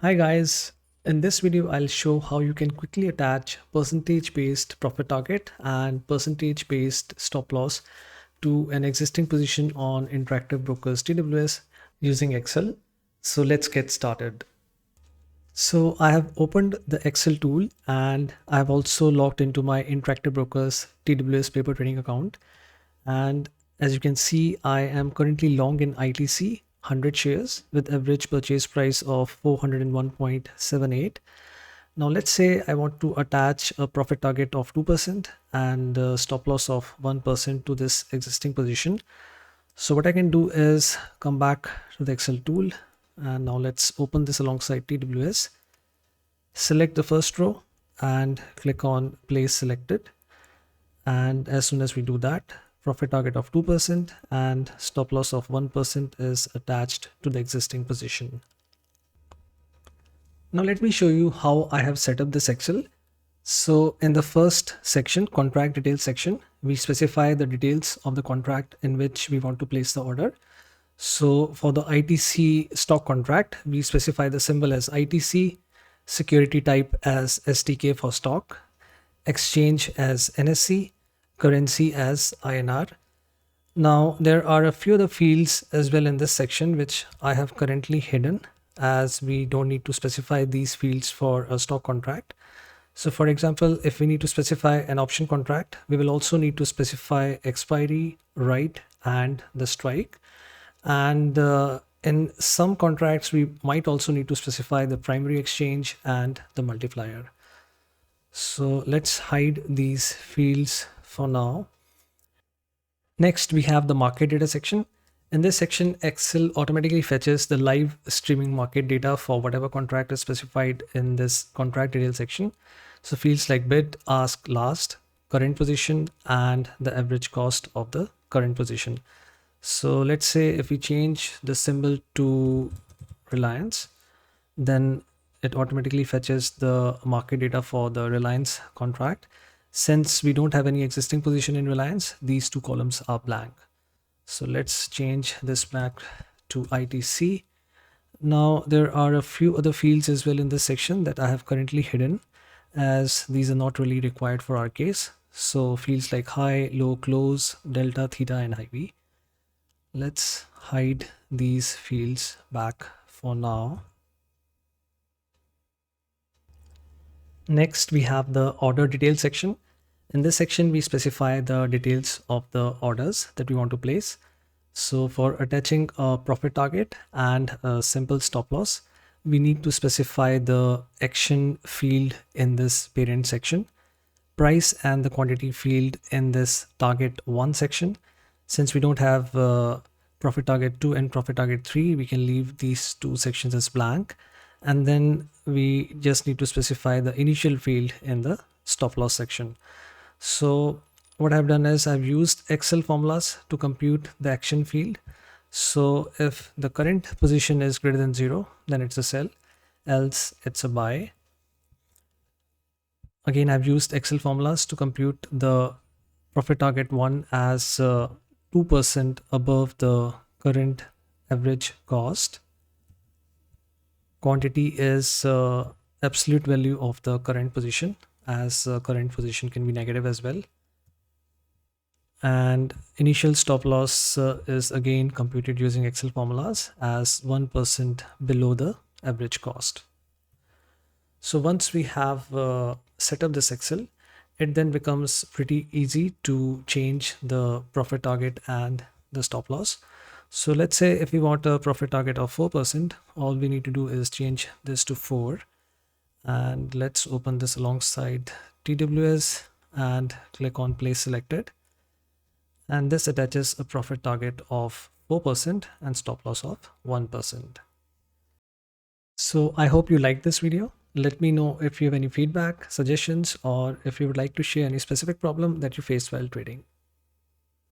Hi guys, in this video I'll show how you can quickly attach percentage based profit target and percentage based stop loss to an existing position on Interactive Brokers TWS using Excel. So let's get started. So I have opened the Excel tool and I have also logged into my Interactive Brokers TWS paper trading account. And as you can see, I am currently long in ITC 100 shares with average purchase price of 401.78. Now let's say I want to attach a profit target of 2% and a stop loss of 1% to this existing position. So what I can do is come back to the Excel tool, and now let's open this alongside TWS. Select the first row and click on place selected. And as soon as we do that, profit target of 2% and stop loss of 1% is attached to the existing position. Now let me show you how I have set up this Excel. So in the first section, contract details section, we specify the details of the contract in which we want to place the order. So for the ITC stock contract, we specify the symbol as ITC, security type as STK for stock, exchange as NSC, currency as INR. Now there are a few other fields as well in this section which I have currently hidden, as we don't need to specify these fields for a stock contract. So for example, if we need to specify an option contract, we will also need to specify expiry, right, and the strike. And in some contracts, we might also need to specify the primary exchange and the multiplier. So let's hide these fields for now. Next, we have the market data section. In this section, Excel automatically fetches the live streaming market data for whatever contract is specified in this contract detail section. So fields like bid, ask, last, current position, and the average cost of the current position. So let's say if we change the symbol to Reliance, then it automatically fetches the market data for the Reliance contract. Since we don't have any existing position in Reliance, these two columns are blank. So let's change this back to ITC. Now there are a few other fields as well in this section that I have currently hidden, as these are not really required for our case. So fields like high, low, close, delta, theta, and IV. Let's hide these fields back for now. Next, we have the order details section. In this section, we specify the details of the orders that we want to place. So for attaching a profit target and a simple stop loss, we need to specify the action field in this parent section, price and the quantity field in this target 1 section. Since we don't have profit target 2 and profit target 3, we can leave these two sections as blank. And then we just need to specify the initial field in the stop loss section. So what I've done is I've used Excel formulas to compute the action field. So if the current position is greater than 0, then it's a sell, else it's a buy. Again, I've used Excel formulas to compute the profit target 1 as 2% above the current average cost. Quantity is absolute value of the current position, as current position can be negative as well. And initial stop loss is again computed using Excel formulas as 1% below the average cost. So once we have set up this Excel, it then becomes pretty easy to change the profit target and the stop loss. So let's say if we want a profit target of 4%, all we need to do is change this to 4. And let's open this alongside TWS and click on place selected. And this attaches a profit target of 4% and stop loss of 1%. So I hope you liked this video. Let me know if you have any feedback, suggestions, or if you would like to share any specific problem that you faced while trading.